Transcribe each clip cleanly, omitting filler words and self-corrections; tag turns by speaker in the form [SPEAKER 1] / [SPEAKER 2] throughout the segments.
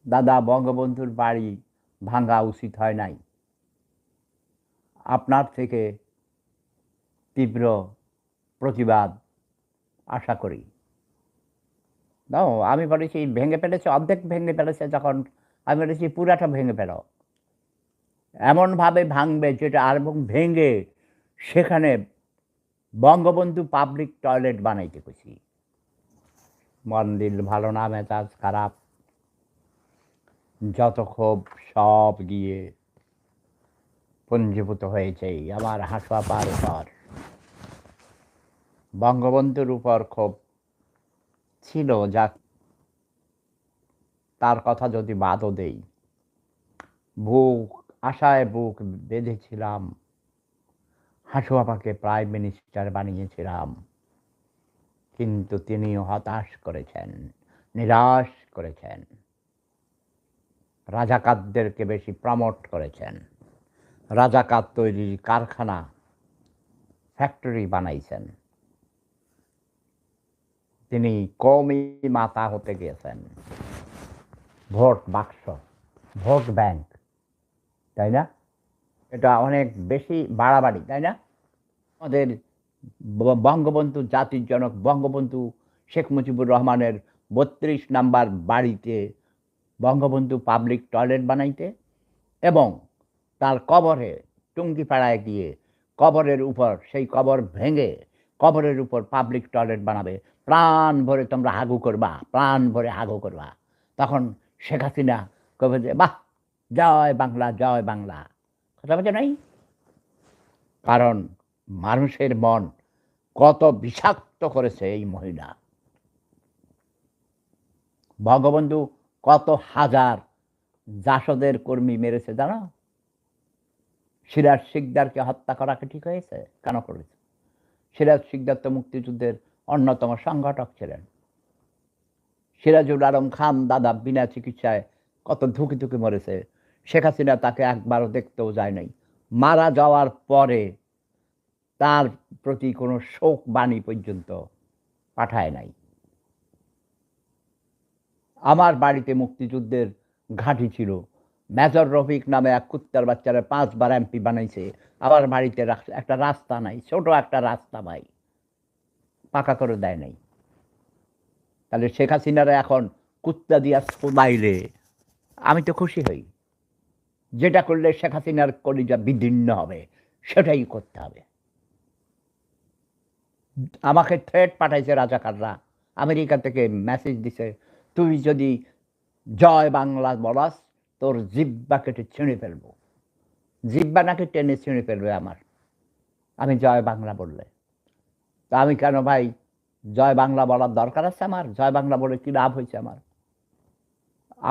[SPEAKER 1] দাদা বঙ্গবন্ধুর বাড়ি ভাঙা উচিত হয় নাই। আপনার থেকে তীব্র প্রতিবাদ আশা করি। নাও আমি বলেছি ভেঙে ফেলেছে, অর্ধেক ভেঙে ফেলেছে যখন আমি বলেছি পুরাটা ভেঙে ফেলো। এমনভাবে ভাঙবে যেটা আর এবং ভেঙে সেখানে বঙ্গবন্ধু পাবলিক টয়লেট বানাইতে কইছি। মন দিল ভালো না, মেজাজ খারাপ, যত ক্ষোভ সব গিয়ে পুঞ্জীভূত হয়েছে আমার হাসপাতাল উপর। বঙ্গবন্ধুর উপর ক্ষোভ ছিল, যা তার কথা যদি বাদও দেই, বুক আশায় বুক বেঁধেছিলাম, হাসুয়াপাকে প্রাইম মিনিস্টার বানিয়েছিলাম, কিন্তু তিনিও হতাশ করেছেন, নিরাশ করেছেন, রাজাকারদেরকে বেশি প্রমোট করেছেন, রাজাকার তৈরির কারখানা ফ্যাক্টরি বানাইছেন। তিনি কমই মাথা হতে গিয়েছেন, ভোট বাক্স, ভোট ব্যাংক, তাই না? এটা অনেক বেশি বাড়াবাড়ি, তাই না? আমাদের বঙ্গবন্ধু জাতির জনক বঙ্গবন্ধু শেখ মুজিবুর রহমানের ৩২ নাম্বার বাড়িতে বঙ্গবন্ধু পাবলিক টয়লেট বানাইতে এবং তার কবরে টুঙ্গিপাড়ায় গিয়ে কবরের উপর, সেই কবর ভেঙে কবরের উপর পাবলিক টয়লেট বানাবে। প্রাণ ভরে তোমরা হাগু করবা, প্রাণ ভরে হাগু করবা। তখন শেখ হাসিনা কবে যে বাহ, জয় বাংলা, জয় বাংলা, কথা বলছে নাই? কারণ মানুষের মন কত বিষাক্ত করেছে এই মহিলা। বঙ্গবন্ধু কত হাজার জাসদের কর্মী মেরেছে জানো? সিরাজ শিকদারকে হত্যা করাকে ঠিক হয়েছে? কেন করেছে? সিরাজ শিকদার তো মুক্তিযুদ্ধের অন্যতম সংগঠক ছিলেন। সিরাজুল আলম খান দাদা বিনা চিকিৎসায় কত ধুকে ধুকে মরেছে। শেখ হাসিনা তাকে একবারও দেখতেও যায় নাই। মারা যাওয়ার পরে তার প্রতি কোনো শোক বাণী পর্যন্ত পাঠায় নাই। আমার বাড়িতে মুক্তিযুদ্ধের ঘাঁটি ছিল। মেজর রফিক নামে এক কুত্তার বাচ্চারা 5 বার এমপি বানাইছে। আমার বাড়িতে একটা রাস্তা নাই, ছোট একটা রাস্তা ভাই, পাকা করে দেয় নাই। তাহলে শেখ হাসিনারা এখন কুত্তা দিয়া শোধাইলে আমি তো খুশি হই। যেটা করলে শেখ হাসিনার কলিজা বিদীর্ণ হবে সেটাই করতে হবে। আমাকে থ্রেট পাঠাইছে রাজাকাররা, আমেরিকা থেকে মেসেজ দিছে, তুই যদি জয় বাংলা বলাস তোর জিব্বা কেটে ছিঁড়ে ফেলবো। জিব্বা নাকি টেনে ছিঁড়ে ফেলবে আমার, আমি জয় বাংলা বললে। তা আমি কেন ভাই জয় বাংলা বলার দরকার আছে আমার? জয় বাংলা বলে কি লাভ হয়েছে আমার?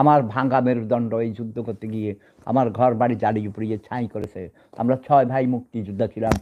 [SPEAKER 1] আমার ভাঙ্গা মেরুদণ্ড এই যুদ্ধ করতে গিয়ে আমার ঘর বাড়ি জ্বালিয়ে পুড়িয়ে ছাই করেছে। আমরা 6 ভাই মুক্তিযোদ্ধা ছিলাম।